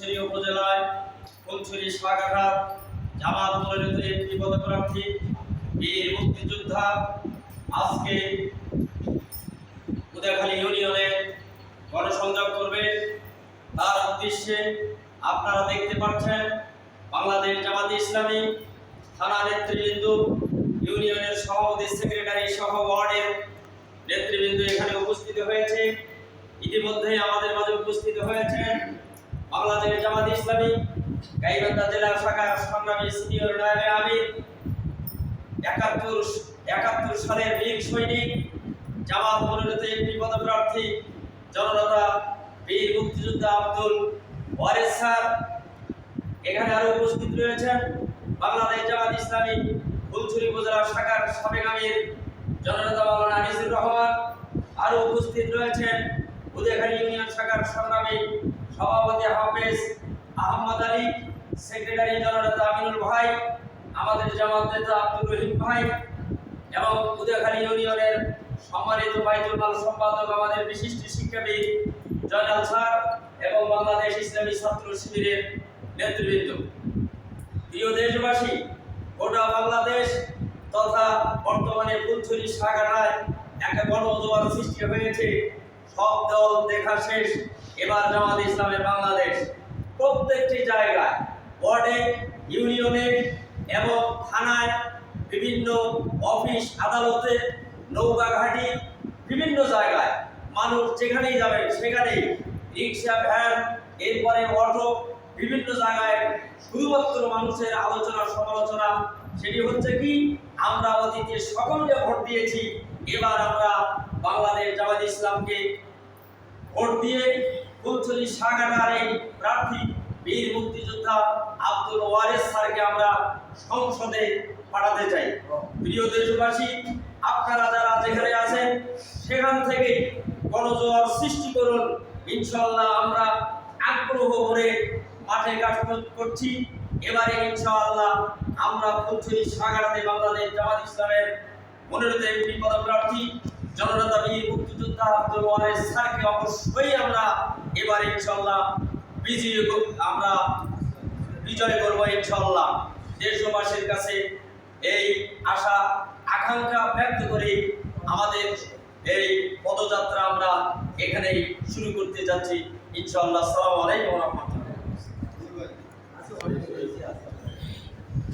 ফুলছড়ি উপজেলায় ফুলছড়ি সাগাঘাট জামাত মনোনীত এমপি পদপ্রার্থী বীর মুক্তিযোদ্ধা আজকে উদয়খালী ইউনিয়নে গণসংযোগ করবে। তার উদ্দেশ্যে আপনারা দেখতে পাচ্ছেন বাংলাদেশ জামাত ইসলামী থানা নেতৃবৃন্দ, ইউনিয়নের সভাপতি, সেক্রেটারি সহ ওয়ার্ডের নেতৃবৃন্দ এখানে উপস্থিত হয়েছে। ইতিমধ্যে আমাদের মাঝে উপস্থিত হয়েছেন বাংলাদেশ জামাত ইসলামী গাইবান্ধা জেলা শাখার সংগ্রামী সিনিয়র নায়েবে আমির, ৭১ সালের বীর সৈনিক, জামাত মনোনীত এমপি পদপ্রার্থী জননেতা বীর মুক্তিযোদ্ধা আব্দুল ওয়ারেস স্যার। এখানে আরো উপস্থিত রয়েছেন বাংলাদেশ জামাত ইসলামী ফুলছড়ি উপজেলা শাখার সাবেক আমির জননেতা মাওলানা আনিসুর রহমান। আরো উপস্থিত রয়েছেন উদয়খালী ইউনিয়ন শাখার সংগ্রামী সভাপতি হাফেজ আহমদ আলী, সেক্রেটারি জননেতা আমিনুল ভাই, আমাদের জামাত নেতা আব্দুর রহিম ভাই এবং উদয়খালী ইউনিয়নের সম্মানিত বাইতুল মাল সম্পাদক আমাদের বিশিষ্ট শিক্ষাবিদ জয়নাল স্যার এবং বাংলাদেশ ইসলামী ছাত্র শিবিরের নেতৃবৃন্দ। প্রিয় দেশবাসী, গোটা বাংলাদেশ তথা বর্তমানে ফুলছড়ি সাগাঘাটায় একটা গণজোয়ার সৃষ্টি হয়েছে। সব দল দেখা শেষ, এবার জামাত ইসলামের বাংলাদেশ। প্রত্যেকটি জায়গায়, ওয়ার্ডে, ইউনিয়নে এবং থানায়, বিভিন্ন অফিস আদালতে, নৌকাঘাটি, বিভিন্ন জায়গায় মানুষ যেখানেই যাবেন সেখানেই রিক্সা, ভ্যান, এরপরে অটো, বিভিন্ন জায়গায় শুধুমাত্র মানুষের আলোচনা সমালোচনা। সেটি হচ্ছে কি, আমরা অতীতে সকলকে ভোট দিয়েছি, এবার আমরা বাংলাদেশ জামাত ইসলামকে ভোট দিয়ে ফুলছড়ি সাগাঘাটার এই প্রার্থী বীর মুক্তিযোদ্ধা আব্দুল ওয়ারেস স্যারকে আমরা সংসদে পাঠাতে চাই। প্রিয় দেশবাসী, আপনারা যারা যেখানে আছেন সেখান থেকে গণজোয়ার সৃষ্টি করুন। ইনশাআল্লাহ আমরা আগ্রহ ভরে মাঠে কাজ করছি। এবারে ইনশাআল্লাহ আমরা ফুলছড়ি সাগাঘাটাতে বাংলাদেশ জামাত ইসলামের মনোনীত এমপি পদপ্রার্থী জননেতা বীর মুক্তিযোদ্ধা আব্দুল ওয়ারেস স্যারকে অবশ্যই আমরা এবার ইনশাআল্লাহ বিজয় করব ইনশাআল্লাহ। দেশবাসীর কাছে এই আশা আকাঙ্ক্ষা ব্যক্ত করে আমাদের এই পদযাত্রা আমরা এখানেই শুরু করতে যাচ্ছি ইনশাআল্লাহ। আসসালামু আলাইকুম।